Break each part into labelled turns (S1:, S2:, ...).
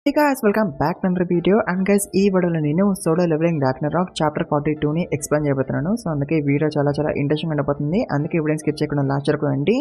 S1: Hey guys, welcome back to another video. And guys, ఈ వీడియోలో నేను సోలో లెవెలింగ్ రాగ్నరాక్ చాప్టర్ 42 ని explain చేయబోతున్నాను. సో అందుకే వీడియో చాలా ఇంట్రెస్టింగ్ ఉండబోతుంది. అందుకే వీడియోని స్కిప్ చేయకుండా లాస్ట్ వరకు చూడండి.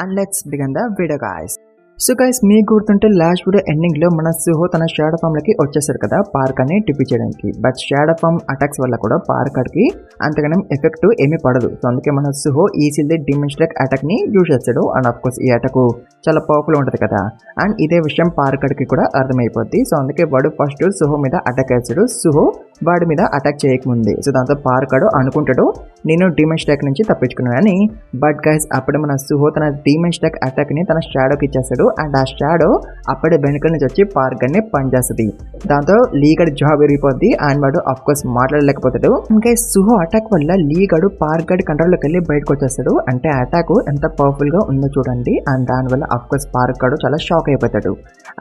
S1: And let's begin the video guys. So guys, మీకు గుర్తుంటే లాస్ట్ వీడియో ఎండింగ్ లో మన సుహో తన షాడో ఫామ్ లకి వచ్చేసారు కదా పార్క్ అని టిప్పి చేయడానికి. బట్ షాడో ఫామ్ అటాక్స్ వల్ల కూడా పార్క్ కి అంతగానం ఎఫెక్ట్ ఏమీ పడదు. సో అందుకే మన సుహో ఈజీలీ డిమెన్షనల్ అటాక్ ని యూజ్ చేస్తాడు. అండ్ ఆఫ్ కోర్స్ ఈ అటాక్ చాలా పవర్ఫుల్ ఉంటుంది కదా. అండ్ ఇదే విషయం పార్క్ కి కూడా అర్థమైపోద్ది. సో అందుకే వాడు ఫస్ట్ సుహో మీద అటాక్ వేస్తాడు. సుహో వాడి మీద అటాక్ చేయకముందే. సో దాంతో పార్క్ అనుకుంటాడు నేను డీమన్ స్టాక్ నుంచి తప్పించుకున్నాను అని. బట్ గైస్, అప్పుడు మన సుహో తన డీమన్ స్టాక్ అటాక్ ని తన షాడోకి ఇచ్చేస్తాడు. అండ్ ఆ షాడో అప్పుడే వెనుకల నుంచి వచ్చి పార్క్ ని పనిచేస్తుంది. దాంతో లీగడ్ జాబ్ విరిగిపోద్ది. అండ్ వాడు అఫ్ కోర్స్ మాట్లాడలేకపోతాడు. ఇంకా సుహో అటాక్ వల్ల లీగడు పార్క్ గడి కంట్రోల్లోకి వెళ్ళి బయటకు వచ్చేస్తాడు. అంటే అటాక్ ఎంత పవర్ఫుల్ గా ఉందో చూడండి. అండ్ దానివల్ల అఫ్ కోర్స్ పార్క్ గడు చాలా షాక్ అయిపోతాడు.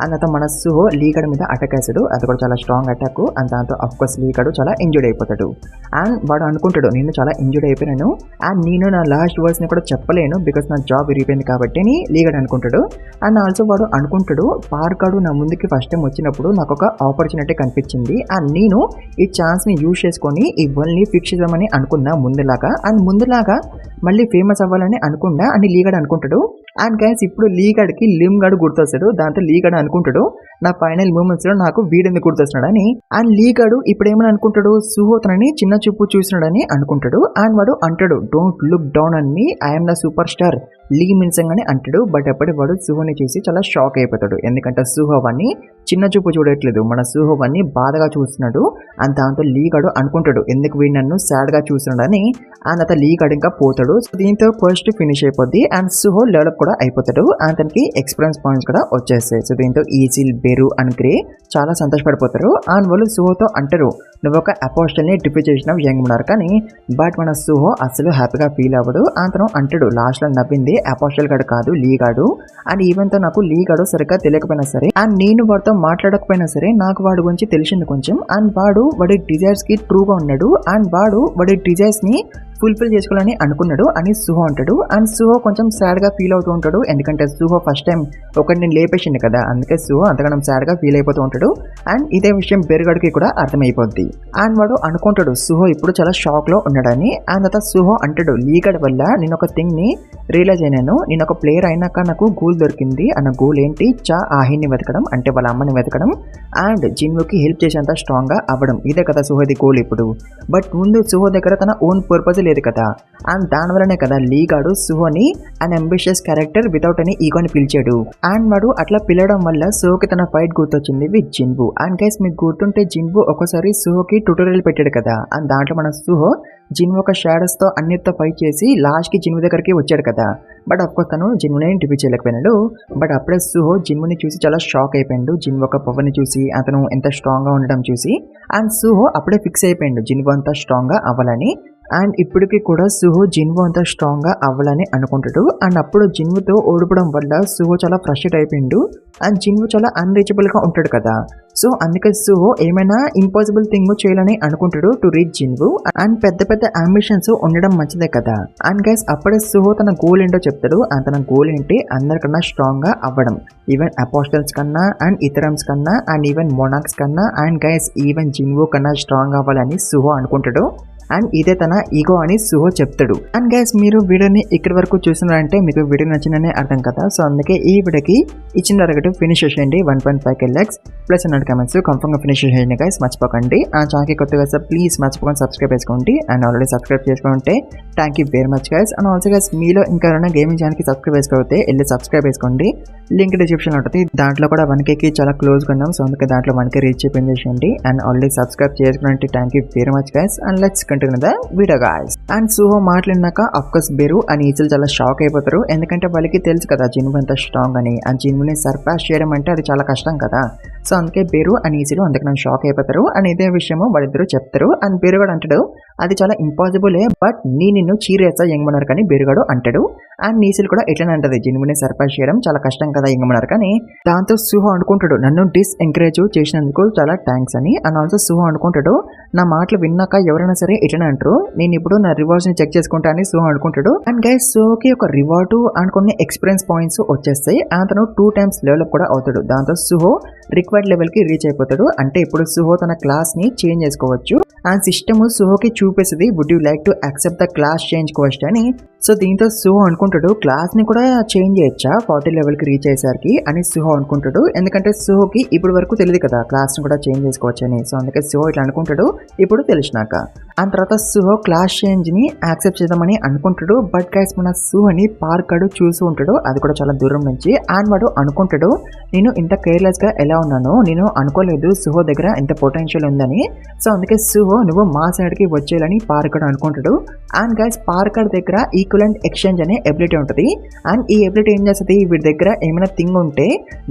S1: అండ్ దాంతో మన సుహో లీగడ్ మీద అటాక్ వేస్తాడు. అది కూడా చాలా స్ట్రాంగ్ అటాక్. అండ్ దాంతో అఫ్ కోర్స్ లీగడు చాలా ఇంజూర్డ్ అయిపోతాడు. అండ్ వాడు అనుకుంటాడు నేను చాలా ఇంజూర్డ్ అయిపోయాను అండ్ నేను నా లాస్ట్ వర్డ్స్ ని కూడా చెప్పలేను బికాస్ నా జాబ్ విరిగిపోయింది కాబట్టి అని లీగడ్ అనుకుంటాడు. అండ్ ఆల్సో వాడు అనుకుంటాడు పార్క్ నా ముందుకి ఫస్ట్ టైం వచ్చినప్పుడు నాకు ఒక ఆపర్చునిటీ కనిపించింది. అండ్ నేను ఈ ఛాన్స్ ని యూజ్ చేసుకొని ఈ వరల్డ్ ని ఫిక్స్ చేద్దామని అనుకున్నా ముందులాగా. అండ్ ముందులాగా మళ్ళీ ఫేమస్ అవ్వాలని అనుకున్నా అని లీగడ్ అనుకుంటాడు. అండ్ గైస్, ఇప్పుడు లీగడ్ కి లిమ్ గడ్ గుర్తొస్తాడు. దాంతో లీగడ్ అనుకుంటాడు నా ఫైనల్ మూమెంట్స్ లో నాకు వీడెందుకు గుర్తొస్తున్నాడని. అండ్ లీగడు ఇప్పుడు ఏమని అనుకుంటాడు సుహో తనని చిన్న చూపు చూసినాడని అనుకుంటాడు. అండ్ వాడు అంటాడు డోంట్ లుక్ డౌన్ అని me I'm the super star Lee Minsing అని అంటాడు. బట్ అప్పటి వాడు సుహోని చూసి చాలా షాక్ అయిపోతాడు. ఎందుకంటే సుహో వాడిని చిన్న చూపు చూడట్లేదు, మన సుహో వాడిని బాధగా చూస్తున్నాడు. అండ్ దాంతో లీగడు అనుకుంటాడు ఎందుకు వీడు నన్ను సాడ్ గా చూస్తున్నాడని. అండ్ అతను లీగడు ఇంకా పోతాడు. సో దీంతో ఫస్ట్ ఫినిష్ అయిపోద్ది. అండ్ సుహో డెవలప్ కూడా అయిపోతాడు. అతనికి ఎక్స్పీరియన్స్ పాయింట్స్ కూడా వచ్చేస్తాయి. సో దీంతో ఈజిల్ బెరు అండ్ గ్రే చాలా సంతోషపడిపోతారు. అండ్ వాళ్ళు సుహోతో అంటారు నువ్వు ఒక అపోస్టల్ ని డిఫీట్ చేసినావు యంగ్ మునార్ కానీ. బట్ మన సుహో అసలు హ్యాపీగా ఫీల్ అవ్వడు. అతను అంటాడు లాస్ట్ లో నవ్వింది అపోస్టల్ గడు కాదు లీగాడు. అండ్ ఈవెన్ తో నాకు లీగాడు సరిగ్గా తెలియకపోయినా సరే అండ్ నేను వాడితో మాట్లాడకపోయినా సరే నాకు వాడి గురించి తెలిసింది కొంచెం. అండ్ వాడి డిజైర్స్ కి ట్రూగా ఉన్నాడు. అండ్ వాడి డిజైర్స్ ని ఫుల్ఫిల్ చేసుకోవాలని అనుకున్నాడు అని సుహో అంటాడు. అండ్ సుహో కొంచెం సాడ్ గా ఫీల్ అవుతూ ఉంటాడు. ఎందుకంటే సుహో ఫస్ట్ టైం ఒకటి నేను లేపేసింది కదా, అందుకే సుహో అంతగానం సాడ్ గా ఫీల్ అయిపోతూ ఉంటాడు. అండ్ ఇదే విషయం బెరుగడికి కూడా అర్థమైపోద్ది. అండ్ వాడు అనుకుంటాడు సుహో ఇప్పుడు చాలా షాక్ లో ఉన్నాడని. అండ్ తర్వాత సుహో అంటాడు లీగడ్ వల్ల నేను ఒక థింగ్ ని రియలైజ్ అయినాను. నేను ఒక ప్లేయర్ అయినాక నాకు గోల్ దొరికింది. అన్న గోల్ ఏంటి చా ఆహిని వెతకడం, అంటే వాళ్ళ అమ్మని వెతకడం అండ్ జిన్వుకి హెల్ప్ చేసేంత స్ట్రాంగ్ గా అవ్వడం. ఇదే కదా సుహోది గోల్ ఇప్పుడు. బట్ ముందు సుహో దగ్గర తన ఓన్ పర్పస్ లేదు కదా. అండ్ దానివల్లనే కదా లీగాడు సుహోని అన్ అంబిషియస్ క్యారెక్టర్ వితౌట్ అని ఈగోని పిలిచాడు. అండ్ వాడు అట్లా పిలవడం వల్ల సుహోకి తన ఫైట్ గుర్తొచ్చింది విత్ జిన్వు. అండ్ గైస్, మీకు గుర్తుంటే జిన్వు ఒకసారి సుహోకి ట్యూటోరియల్ పెట్టాడు కదా. అండ్ దాంట్లో మన సుహో జిన్వు ఒక షాడోస్ తో అన్నిటితో ఫైట్ చేసి లాస్ట్ కి జిన్వు దగ్గరికి వచ్చాడు కదా. బట్ అఫ్కోర్స్ తను జిన్వుని డిఫీట్ చేయలేకపోయినాడు. బట్ అప్పుడే సుహో జిన్వుని చూసి చాలా షాక్ అయిపోయాడు. జిన్వు ఒక పవర్ ని చూసి అతను ఎంత స్ట్రాంగ్ గా ఉండడం చూసి. అండ్ సుహో అప్పుడే ఫిక్స్ అయిపోయాడు జిన్వు అంతా స్ట్రాంగ్ గా అవ్వాలని. అండ్ ఇప్పటికీ కూడా సుహో జిన్వు అంతా స్ట్రాంగ్ గా అవ్వాలని అనుకుంటాడు. అండ్ అప్పుడు జిన్వుతో ఓడిపోవడం వల్ల సుహో చాలా ఫ్రస్ట్రేట్ అయిపోయిండు. అండ్ జిన్వు చాలా అన్రీచబుల్ గా ఉంటాడు కదా. సో అందుకే సుహో ఏమైనా ఇంపాసిబుల్ థింగ్ చేయాలని అనుకుంటాడు టు రీచ్ జిన్వు. అండ్ పెద్ద అంబిషన్స్ ఉండడం మంచిదే కదా. అండ్ గైస్, అప్పుడే సుహో తన గోల్ ఏంటో చెప్తాడు. అండ్ తన గోల్ ఏంటి అందరికన్నా స్ట్రాంగ్ గా అవ్వడం, ఈవెన్ అపోస్టల్స్ కన్నా అండ్ ఇతరమ్స్ కన్నా అండ్ ఈవెన్ మోనాక్స్ కన్నా అండ్ గైస్ ఈవెన్ జిన్వు కన్నా స్ట్రాంగ్ అవ్వాలని సుహో అనుకుంటాడు. అండ్ ఇదే తన ఈగో అని సుహో చెప్తాడు. అండ్ గైస్, మీరు వీడియోని ఇక్కడి వరకు చూస్తున్నారంటే మీకు వీడియో నచ్చిందనే అర్థం కదా. సో అందుకే ఈ వీడియోకి ఇచ్చిన టార్గెట్ ఫినిష్ చేసేయండి 1.5 lakhs ప్లస్ 100 comments కన్ఫర్మ్ గా ఫినిష్ చేయండి గైస్, మర్చిపోకండి. ఆ ఛానల్కి కొత్తగా సార్ ప్లీజ్ మర్చిపోకండి సబ్స్క్రైబ్ చేసుకోండి. అండ్ ఆల్రెడీ సబ్స్క్రైబ్ చేసుకుంటే thank you very much guys. And also guys, మీలో ఇంకా ఎవరైనా గేమింగ్ ఛానల్కి సబ్స్క్రైబ్ చేసుకోతే వెళ్ళి సబ్స్క్రైబ్ చేసుకోండి. లింక్ డిస్క్రిప్షన్ ఉంటుంది. దాంట్లో కూడా 1K చాలా క్లోజ్గా ఉన్నాం. సో అందుకే దాంట్లో 1K రీచ్ చేయండి. అండ్ ఆల్రెడీ సబ్స్క్రైబ్ చేసుకుంటే thank you very much guys. And let's continue the video guys. And Suho మాట్లాడినాక అఫ్కోర్స్ బెరు అని ఈజీలు చాలా షాక్ అయిపోతారు. ఎందుకంటే వాళ్ళకి తెలుసు కదా జిన్వు ఎంత స్ట్రాంగ్ అని. ఆ జిన్వుని సర్పాస్ చేయడం అంటే అది చాలా కష్టం కదా. సో అందుకే బెరు అని ఈజీలు అందుకు షాక్ అయిపోతారు. అండ్ ఇదే విషయము వాళ్ళిద్దరు చెప్తారు. అండ్ బెరు కూడా అంటాడు అది చాలా ఇంపాసిబులే, బట్ నిన్ను చీరేస్తా యంగమన్నారు కానీ బెరుగాడు అంటాడు. అండ్ నీసిల్ కూడా ఎట్లనే అంటది, జిన్వుని సర్ప్రైజ్ చేయడం చాలా కష్టం కదా యంగమన్నారు కానీ. దాంతో సుహో అనుకుంటాడు నన్ను ఎంకరేజ్ చేసినందుకు చాలా థ్యాంక్స్ అని. అండ్ ఆల్సో సుహో అనుకుంటాడు నా మాటలు విన్నాక ఎవరైనా సరే ఎట్లనే అంటారు, నేను ఇప్పుడు నా రివార్డ్స్ ని చెక్ చేసుకుంటా అని సుహో అనుకుంటాడు. అండ్ గైస్ సుహోకి ఒక రివార్డు అండ్ కొన్ని ఎక్స్పీరియన్స్ పాయింట్స్ వచ్చేస్తాయి. అతను 2 times డెవలప్ కూడా అవుతాడు. దాంతో సుహో రిక్వైర్డ్ లెవెల్ కి రీచ్ అయిపోతాడు. అంటే ఇప్పుడు సుహో తన క్లాస్ ని చేంజ్ చేసుకోవచ్చు. ఆ సిస్టమ్ సుహోకి చూపిస్తుంది would you like to accept the class change question అని. సో దీంతో సుహో అనుకుంటాడు క్లాస్ ని కూడా చేంజ్ చేయొచ్చా 40 లెవెల్ కి రీచ్ అయ్యేసరికి అని సుహో అనుకుంటాడు. ఎందుకంటే సుహోకి ఇప్పుడు వరకు తెలియదు కదా క్లాస్ ని కూడా చేంజ్ చేసుకోవచ్చు అని. సో అందుకే సుహో ఇట్లా అనుకుంటాడు ఇప్పుడు తెలిసినాక. ఆ తర్వాత సుహో క్లాస్ చేంజ్ ని యాక్సెప్ట్ చేద్దామని అనుకుంటాడు. బట్ గైస్ మన సుహోని పార్కడు చూసి ఉంటాడు, అది కూడా చాలా దూరం నుంచి. అండ్ వాడు అనుకుంటాడు నేను ఇంత కేర్లెస్ గా ఎలా ఉన్నాను, నేను అనుకోలేదు సుహో దగ్గర ఇంత పొటెన్షియల్ ఉందని. సో అందుకే సుహో నువ్వు మా సైడ్ కి వచ్చేయాలని పార్కడు అనుకుంటాడు. అండ్ గైస్ పార్కడ్ దగ్గర ఈక్వలెంట్ ఎక్స్చేంజ్ అనే ఎబిలిటీ ఉంటుంది. అండ్ ఈ ఎబిలిటీ ఏం చేస్తుంది, వీడి దగ్గర ఏమైనా థింగ్ ఉంటే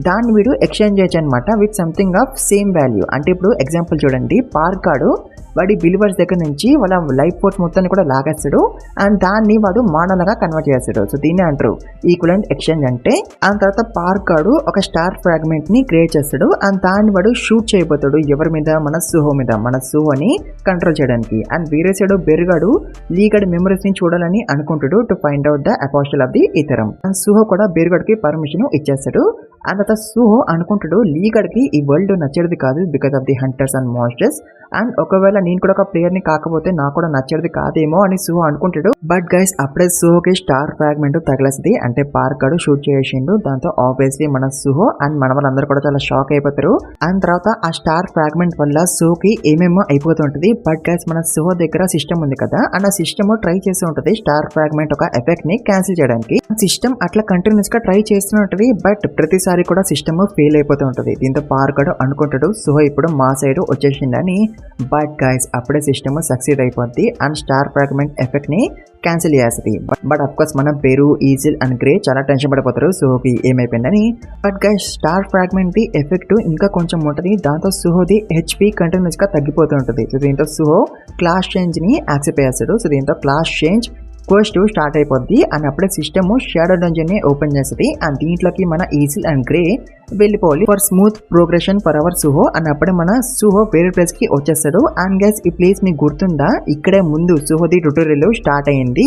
S1: దాన్ని వీడు ఎక్స్చేంజ్ చేయొచ్చు అనమాట with something of same value. అంటే ఇప్పుడు ఎగ్జాంపుల్ చూడండి, పార్కాడు వాడి బిలీవర్స్ దగ్గర నుంచి వాళ్ళ లైఫ్ ఫోర్స్ మొత్తాన్ని కూడా లాగేస్తాడు అండ్ దాన్ని వాడు మానలాగా కన్వర్ట్ చేస్తాడు. సో దీన్ని అంటారు ఈక్వలెంట్ ఎక్స్చేంజ్ అంటే. ఆ తర్వాత పార్కాడు ఒక స్టార్ ఫ్రాగ్మెంట్ ని క్రియేట్ చేస్తాడు అండ్ దాన్ని వాడు షూట్ చేయబోతాడు ఎవరి మీద, మన సుహో మీద, మన సుహోని కంట్రోల్ చేయడానికి. అండ్ వేరే సైడ్ బెరుగాడు లీగడ్ మెమరీస్ ని చూడాలని అనుకుంటాడు to find out the apostle of the Ethereum. And Suho కూడా బెరుగాడికి పర్మిషన్ ఇచ్చేస్తాడు. అండ్ తర్వాత సుహో అనుకుంటాడు లీగడ్కి ఈ వరల్డ్ నచ్చేది కాదు because of the hunters and monsters. And ఒకవేళ నేను కూడా ఒక ప్లేయర్ ని కాకపోతే నాకు కూడా నచ్చేది కాదేమో అని సుహో అనుకుంటాడు. బట్ గైస్ అప్పుడే సుహోకి స్టార్ ఫ్రాగ్మెంట్ తగిలేస్తుంది. అంటే పార్కాడు షూట్ చేసిండు. దాంతో ఆబ్వియస్లీ మన సుహో అండ్ మన వాళ్ళందరూ కూడా చాలా షాక్ అయిపోతారు. అండ్ తర్వాత ఆ స్టార్ ఫ్రాగ్మెంట్ వల్ల సుహోకి ఏమేమో అయిపోతుంటది. బట్ గైస్ మన సుహో దగ్గర సిస్టమ్ ఉంది కదా, అండ్ ఆ సిస్టమ్ ట్రై చేస్తూ ఉంటది స్టార్ ఫ్రాగ్మెంట్ ఒక ఎఫెక్ట్ ని క్యాన్సిల్ చేయడానికి. సిస్టమ్ అట్లా కంటిన్యూస్ గా ట్రై చేస్తూ ఉంటది. బట్ ప్రతిసారి కూడా సిస్టమ్ ఫెయిల్ అయిపోతూ ఉంటది. దీంతో పార్కాడు అనుకుంటాడు సుహో ఇప్పుడు మా సైడ్ వచ్చేసిందని. బట్ గైస్ అప్పుడే సిస్టమ్ సక్సీడ్ అయిపోద్ది అండ్ స్టార్ ఫ్రాగ్మెంట్ ఎఫెక్ట్ ని క్యాన్సిల్ చేస్తుంది. బట్ అఫ్ కోర్స్ మన బెరు, ఈజిల్ అండ్ గ్రే చాలా టెన్షన్ పడిపోతారు సుహోకి ఏమైపోయిందని. But guys star fragment the effect ఇంకా కొంచెం ఉంటుంది. దాంతో సుహోది హెచ్పి కంటిన్యూస్ గా తగ్గిపోతూ ఉంటుంది. సో దీంతో సుహో క్లాస్ చేంజ్ ని యాక్సెప్ట్ చేస్తాడు. సో దీంతో క్లాస్ చేంజ్ క్వెస్ట్ స్టార్ట్ అయిపోద్ది అండ్ అప్పుడే సిస్టమ్ షాడో డంజన్ ని ఓపెన్ చేస్తుంది. అండ్ దీంట్లోకి మన ఈజిల్ అండ్ గ్రే వెళ్ళిపోవాలి for smooth progression for our Suho. And అప్పుడే మన సుహో వేరే ప్లేస్ కి వచ్చేస్తాడు. అండ్ గైస్ ఈ ప్లేస్ మీకు గుర్తుందా, ఇక్కడే ముందు సుహోది ట్యూటోరియల్ స్టార్ట్ అయ్యింది.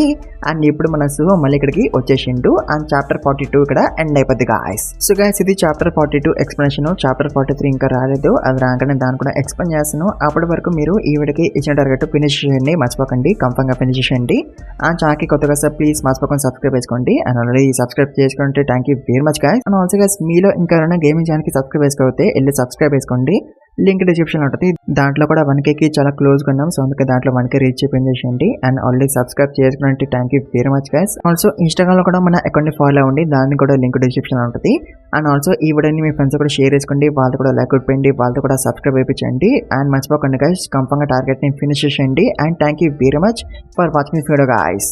S1: అండ్ ఇప్పుడు మన సుహో మళ్ళీ ఇక్కడికి వచ్చేసిండు. అండ్ చాప్టర్ 42 ఇక్కడ ఎండ్ అయిపోద్ది గాయస్. సో గైస్ ఇది చాప్టర్ 42 ఎక్స్ప్లెనేషన్. చాప్టర్ 43 ఇంకా రాలేదు, అది రాగానే దాన్ని కూడా ఎక్స్ప్లెయిన్ చేస్తాను. అప్పటి వరకు మీరు ఈ వీడియోకి ఇచ్చిన టార్గెట్ ఫినిష్ చేయండి, మర్చిపోకండి, కంఫర్మ్ గా ఫినిష్ చేయండి. అండ్ ఛానల్కి కొత్తగా సార్ ప్లీజ్ మర్చిపోకుండా సబ్స్క్రైబ్ చేసుకోండి. అండ్ ఆల్రెడీ సబ్స్క్రైబ్ చేసుకుంటే thank you very much guys. And also guys మీలో ఇంకా గేమింగ్ ఛానల్ కి సబ్స్క్రైబ్ చేసుకోకపోతే వెళ్ళి సబ్స్క్రైబ్ చేసుకోండి, లింక్ డిస్క్రిప్షన్ ఉంటుంది. దాంట్లో కూడా 1K చాలా క్లోజ్గా ఉన్నాం. సో అందుకే దాంట్లో 1K రీచ్ చేయండి. అండ్ ఆల్రెడీ సబ్స్క్రైబ్ చేసుకుంటే thank you very much guys. Also Instagram లో కూడా మన అకౌంట్ ని ఫాలో అవ్వండి, దాన్ని కూడా లింక్ డిస్క్రిప్షన్ ఉంటుంది. అండ్ ఆల్సో ఈ వీడియోని మీ ఫ్రెండ్స్ కూడా షేర్ చేసుకోండి, వాళ్ళతో కూడా లైక్ కొట్టండి, వాళ్ళతో కూడా సబ్స్క్రైబ్ అయిపోయించండి. అండ్ మర్చిపోకండి గైస్ కంఫర్మ్ గా టార్గెట్ ని ఫినిష్ చేయండి. And thank you very much for watching this video guys.